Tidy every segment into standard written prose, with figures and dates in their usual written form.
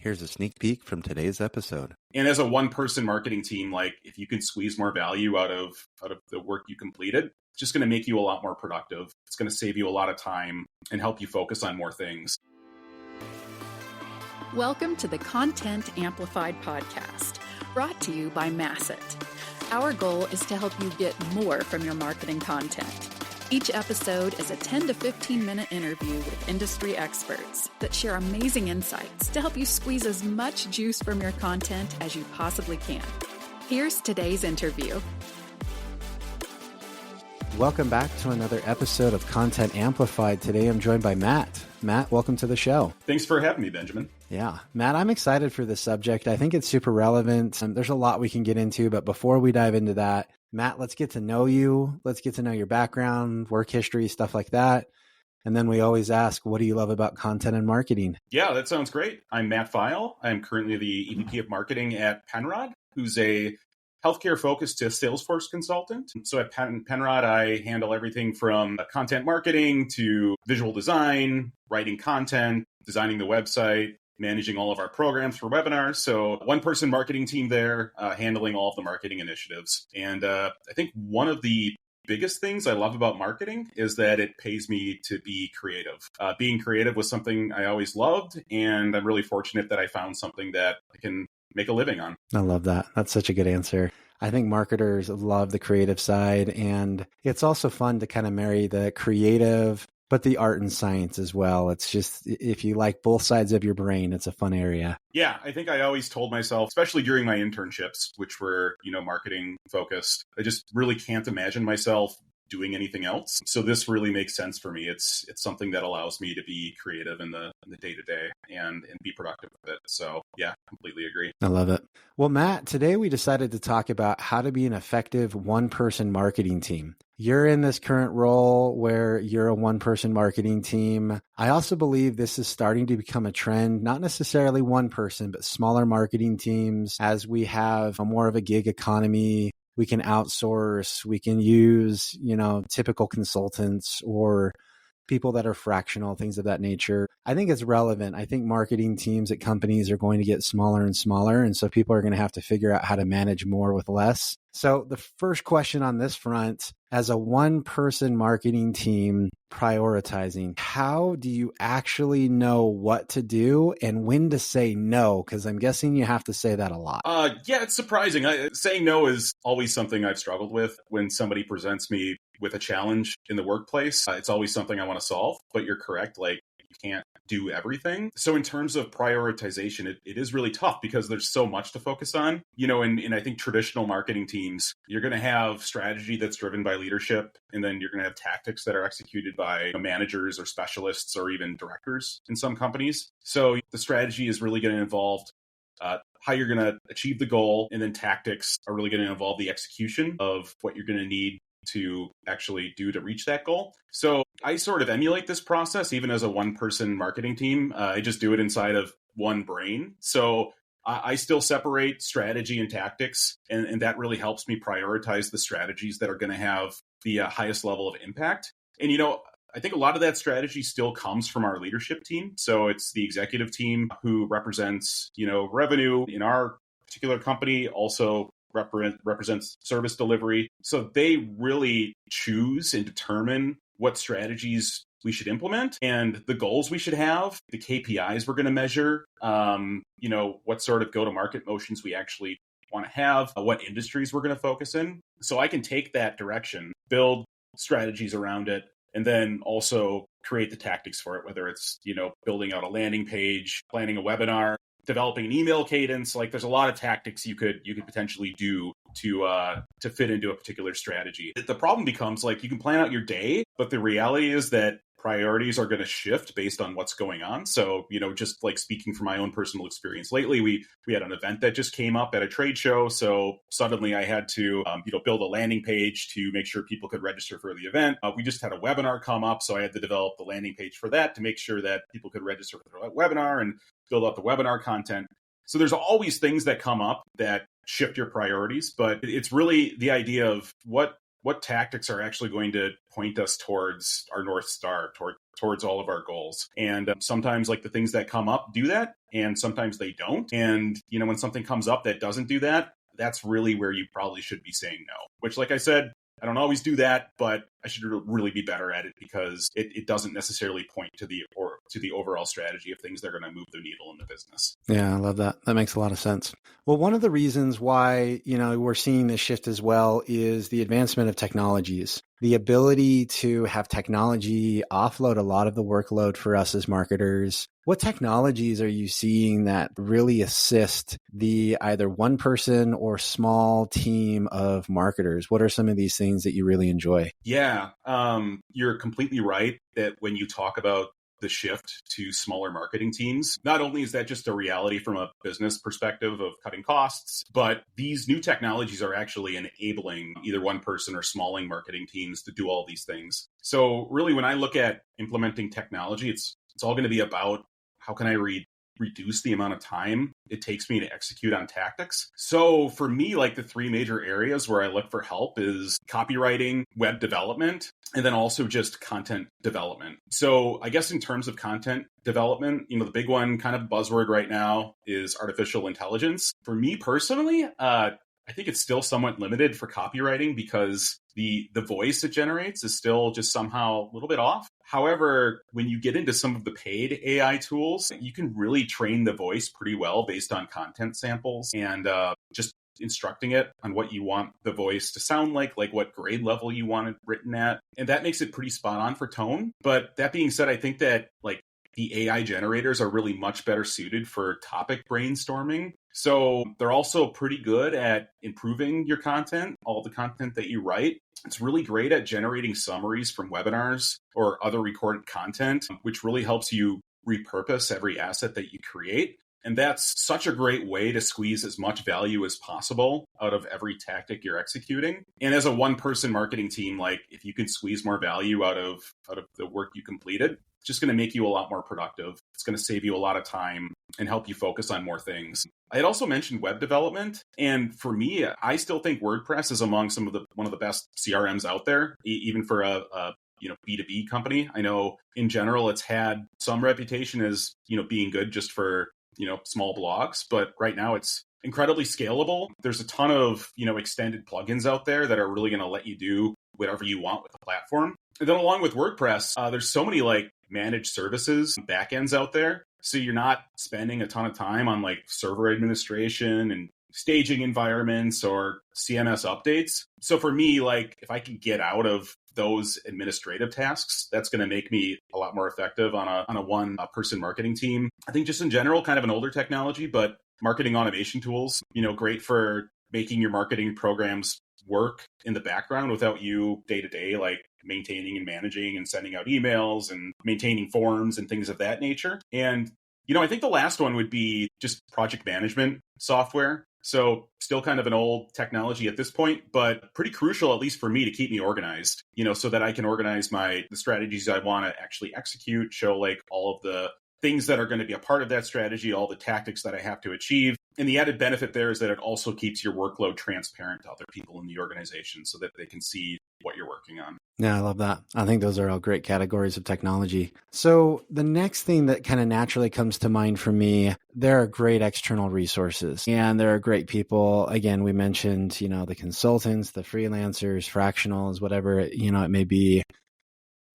Here's a sneak peek from today's episode. And as a one-person marketing team, like if you can squeeze more value out of the work you completed, it's just going to make you a lot more productive. It's going to save you a lot of time and help you focus on more things. Welcome to the Content Amplified podcast, brought to you by Masset. Our goal is to help you get more from your marketing content. Each episode is a 10 to 15 minute interview with industry experts that share amazing insights to help you squeeze as much juice from your content as you possibly can. Here's today's interview. Welcome back to another episode of Content Amplified. Today I'm joined by Matt. Matt, welcome to the show. Thanks for having me, Benjamin. Yeah, Matt, I'm excited for this subject. I think it's super relevant. There's a lot we can get into, but before we dive into that, Matt, let's get to know you. Let's get to know your background, work history, stuff like that. And then we always ask, what do you love about content and marketing? Yeah, that sounds great. I'm Matt Feil. I'm currently the EVP of Marketing at Penrod, who's a healthcare-focused to Salesforce consultant. So at Penrod, I handle everything from content marketing to visual design, writing content, designing the website, managing all of our programs for webinars. So one-person marketing team there, handling all of the marketing initiatives. And I think one of the biggest things I love about marketing is that it pays me to be creative. Being creative was something I always loved, and I'm really fortunate that I found something that I can make a living on. I love that. That's such a good answer. I think marketers love the creative side, and it's also fun to kind of marry the creative but the art and science as well. It's just, if you like both sides of your brain, it's a fun area. Yeah, I think I always told myself, especially during my internships, which were, marketing focused, I just really can't imagine myself doing anything else. So this really makes sense for me. It's something that allows me to be creative in the day-to-day and be productive with it. So yeah, completely agree. I love it. Well, Matt, today we decided to talk about how to be an effective one-person marketing team. You're in this current role where you're a one-person marketing team. I also believe this is starting to become a trend, not necessarily one person, but smaller marketing teams. As we have a more of a gig economy, we can outsource, we can use, typical consultants or people that are fractional, things of that nature. I think it's relevant. I think marketing teams at companies are going to get smaller and smaller. And so people are going to have to figure out how to manage more with less. So the first question on this front, as a one-person marketing team prioritizing, how do you actually know what to do and when to say no? Because I'm guessing you have to say that a lot. Yeah, it's surprising. Saying no is always something I've struggled with when somebody presents me with a challenge in the workplace. It's always something I want to solve, but you're correct. Like, you can't do everything. So in terms of prioritization, it is really tough because there's so much to focus on. In I think traditional marketing teams, you're going to have strategy that's driven by leadership, and then you're going to have tactics that are executed by managers or specialists or even directors in some companies. So the strategy is really going to involve how you're going to achieve the goal, and then tactics are really going to involve the execution of what you're going to need to actually do to reach that goal. So I sort of emulate this process even as a one-person marketing team. I just do it inside of one brain. So I still separate strategy and tactics, and that really helps me prioritize the strategies that are going to have the highest level of impact. And, I think a lot of that strategy still comes from our leadership team. So it's the executive team who represents, revenue in our particular company, also represents service delivery. So they really choose and determine what strategies we should implement and the goals we should have, the KPIs we're going to measure, what sort of go-to-market motions we actually want to have, what industries we're going to focus in. So I can take that direction, build strategies around it, and then also create the tactics for it, whether it's, building out a landing page, planning a webinar, developing an email cadence. Like, there's a lot of tactics you could potentially do to fit into a particular strategy. The problem becomes, like, you can plan out your day, but the reality is that priorities are going to shift based on what's going on. So, just like speaking from my own personal experience lately, we had an event that just came up at a trade show. So suddenly I had to, build a landing page to make sure people could register for the event. We just had a webinar come up. So I had to develop the landing page for that to make sure that people could register for the webinar and build out the webinar content. So there's always things that come up that shift your priorities, but it's really the idea of what tactics are actually going to point us towards our North Star, towards all of our goals. And sometimes like the things that come up do that, and sometimes they don't. And, when something comes up that doesn't do that, that's really where you probably should be saying no, which, like I said, I don't always do that, but I should really be better at it because it doesn't necessarily point to the overall strategy of things that are going to move the needle in the business. Yeah, I love that. That makes a lot of sense. Well, one of the reasons why, we're seeing this shift as well is the advancement of technologies. The ability to have technology offload a lot of the workload for us as marketers. What technologies are you seeing that really assist the either one person or small team of marketers? What are some of these things that you really enjoy? Yeah, you're completely right that when you talk about the shift to smaller marketing teams, not only is that just a reality from a business perspective of cutting costs, but these new technologies are actually enabling either one person or smalling marketing teams to do all these things. So really, when I look at implementing technology, it's all going to be about how can I reduce the amount of time it takes me to execute on tactics. So for me, like the three major areas where I look for help is copywriting, web development, and then also just content development. So I guess in terms of content development, the big one, kind of buzzword right now, is artificial intelligence. For me personally, I think it's still somewhat limited for copywriting because the voice it generates is still just somehow a little bit off. However, when you get into some of the paid AI tools, you can really train the voice pretty well based on content samples and just instructing it on what you want the voice to sound like what grade level you want it written at. And that makes it pretty spot on for tone. But that being said, I think that the AI generators are really much better suited for topic brainstorming. So they're also pretty good at improving your content, all the content that you write. It's really great at generating summaries from webinars or other recorded content, which really helps you repurpose every asset that you create. And that's such a great way to squeeze as much value as possible out of every tactic you're executing. And as a one-person marketing team, if you can squeeze more value out of the work you completed, it's just going to make you a lot more productive. It's going to save you a lot of time and help you focus on more things. I had also mentioned web development. And for me, I still think WordPress is among one of the best CRMs out there, even for a B2B company. I know in general, it's had some reputation as, being good just for, small blogs, but right now it's incredibly scalable. There's a ton of, extended plugins out there that are really going to let you do whatever you want with the platform. And then along with WordPress, there's so many managed services backends out there. So you're not spending a ton of time on server administration and staging environments or CMS updates. So for me, if I can get out of those administrative tasks, that's going to make me a lot more effective on a one person marketing team. I think just in general, kind of an older technology, but marketing automation tools, great for making your marketing programs work in the background without you day to day, maintaining and managing and sending out emails and maintaining forms and things of that nature. And, I think the last one would be just project management software. So still kind of an old technology at this point, but pretty crucial, at least for me, to keep me organized, so that I can organize the strategies I want to actually execute, show all of the things that are going to be a part of that strategy, all the tactics that I have to achieve. And the added benefit there is that it also keeps your workload transparent to other people in the organization so that they can see what you're working on. Yeah, I love that. I think those are all great categories of technology. So the next thing that kind of naturally comes to mind for me, there are great external resources and there are great people. Again, we mentioned, the consultants, the freelancers, fractionals, whatever, it may be.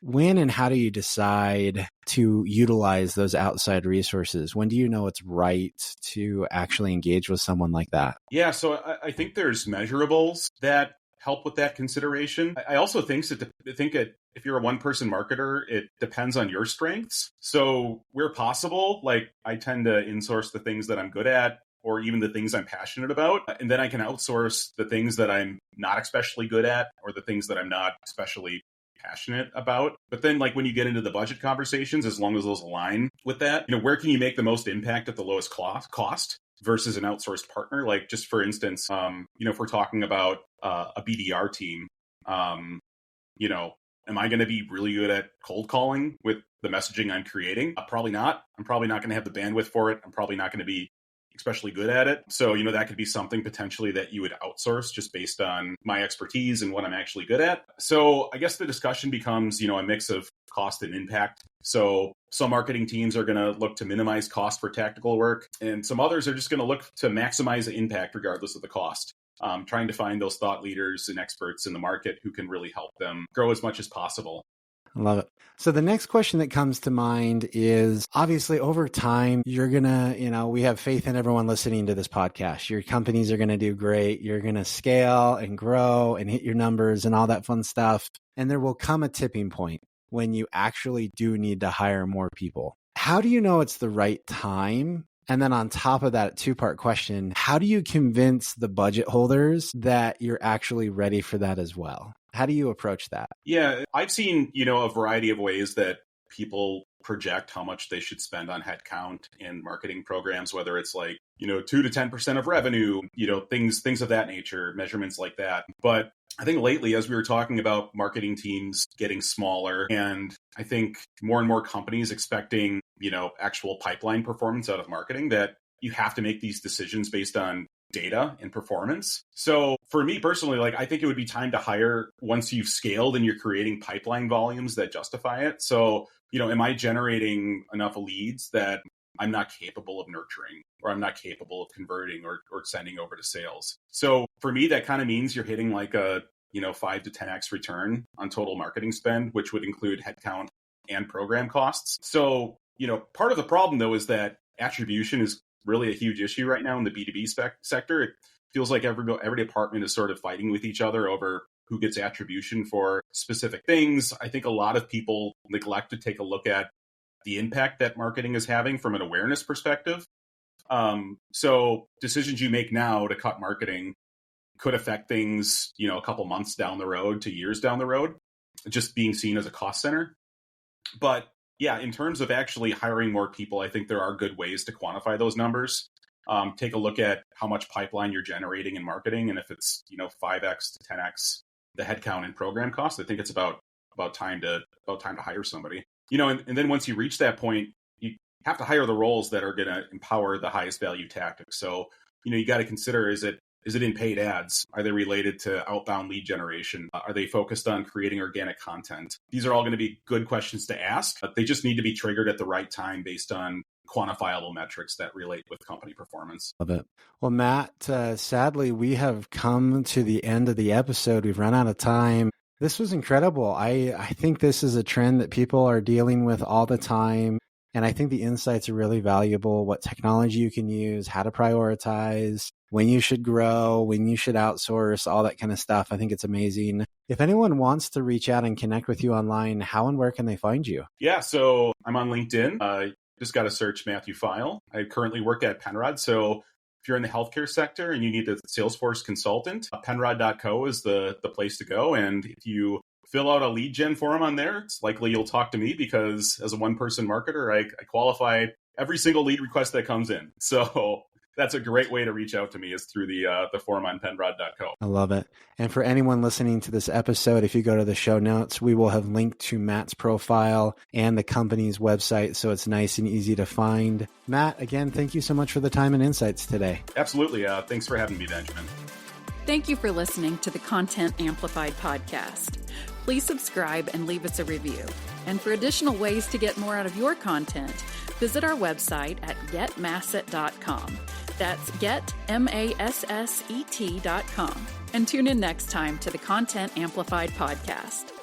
When and how do you decide to utilize those outside resources? When do you know it's right to actually engage with someone like that? Yeah, so I think there's measurables that help with that consideration. I also think if you're a one-person marketer, it depends on your strengths. So where possible, I tend to insource the things that I'm good at, or even the things I'm passionate about. And then I can outsource the things that I'm not especially good at, or the things that I'm not especially passionate about. But then when you get into the budget conversations, as long as those align with that, where can you make the most impact at the lowest cost versus an outsourced partner? Just for instance, if we're talking about a BDR team, am I going to be really good at cold calling with the messaging I'm creating? Probably not. I'm probably not going to have the bandwidth for it. I'm probably not going to be especially good at it. So, that could be something potentially that you would outsource just based on my expertise and what I'm actually good at. So I guess the discussion becomes, a mix of cost and impact. So some marketing teams are going to look to minimize cost for tactical work, and some others are just going to look to maximize the impact regardless of the cost. Trying to find those thought leaders and experts in the market who can really help them grow as much as possible. I love it. So the next question that comes to mind is, obviously over time, you're going to, we have faith in everyone listening to this podcast. Your companies are going to do great. You're going to scale and grow and hit your numbers and all that fun stuff. And there will come a tipping point when you actually do need to hire more people. How do you know it's the right time? And then on top of that, 2-part question, how do you convince the budget holders that you're actually ready for that as well? How do you approach that? Yeah, I've seen, a variety of ways that people project how much they should spend on headcount in marketing programs, whether it's like, 2 to 10% of revenue, things of that nature, measurements like that. But I think lately, as we were talking about marketing teams getting smaller, and I think more and more companies expecting, actual pipeline performance out of marketing, that you have to make these decisions based on data and performance. So for me personally, I think it would be time to hire once you've scaled and you're creating pipeline volumes that justify it. So, am I generating enough leads that I'm not capable of nurturing, or I'm not capable of converting or sending over to sales? So for me, that kind of means you're hitting like a 5 to 10x return on total marketing spend, which would include headcount and program costs. So, part of the problem though is that attribution is really a huge issue right now in the B2B sector. It feels like every department is sort of fighting with each other over who gets attribution for specific things. I think a lot of people neglect to take a look at the impact that marketing is having from an awareness perspective. So decisions you make now to cut marketing could affect things, a couple months down the road to years down the road, just being seen as a cost center. But yeah, in terms of actually hiring more people, I think there are good ways to quantify those numbers. Take a look at how much pipeline you're generating in marketing, and if it's 5x to 10x the headcount and program cost, I think it's about time to hire somebody. And then once you reach that point, you have to hire the roles that are going to empower the highest value tactics. So you got to consider, is it in paid ads? Are they related to outbound lead generation? Are they focused on creating organic content? These are all going to be good questions to ask, but they just need to be triggered at the right time based on quantifiable metrics that relate with company performance. Love it. Well, Matt, sadly, we have come to the end of the episode. We've run out of time. This was incredible. I think this is a trend that people are dealing with all the time. And I think the insights are really valuable, what technology you can use, how to prioritize, when you should grow, when you should outsource, all that kind of stuff. I think it's amazing. If anyone wants to reach out and connect with you online, how and where can they find you? Yeah, so I'm on LinkedIn. Just got to search Matthew File. I currently work at Penrod. So if you're in the healthcare sector and you need a Salesforce consultant, penrod.co is the place to go. And if you fill out a lead gen form on there, it's likely you'll talk to me, because as a one-person marketer, I qualify every single lead request that comes in. So that's a great way to reach out to me, is through the form on penrod.co. I love it. And for anyone listening to this episode, if you go to the show notes, we will have linked to Matt's profile and the company's website, so it's nice and easy to find. Matt, again, thank you so much for the time and insights today. Absolutely. Thanks for having me, Benjamin. Thank you for listening to the Content Amplified podcast. Please subscribe and leave us a review. And for additional ways to get more out of your content, visit our website at getmasset.com. That's getmasset.com. And tune in next time to the Content Amplified podcast.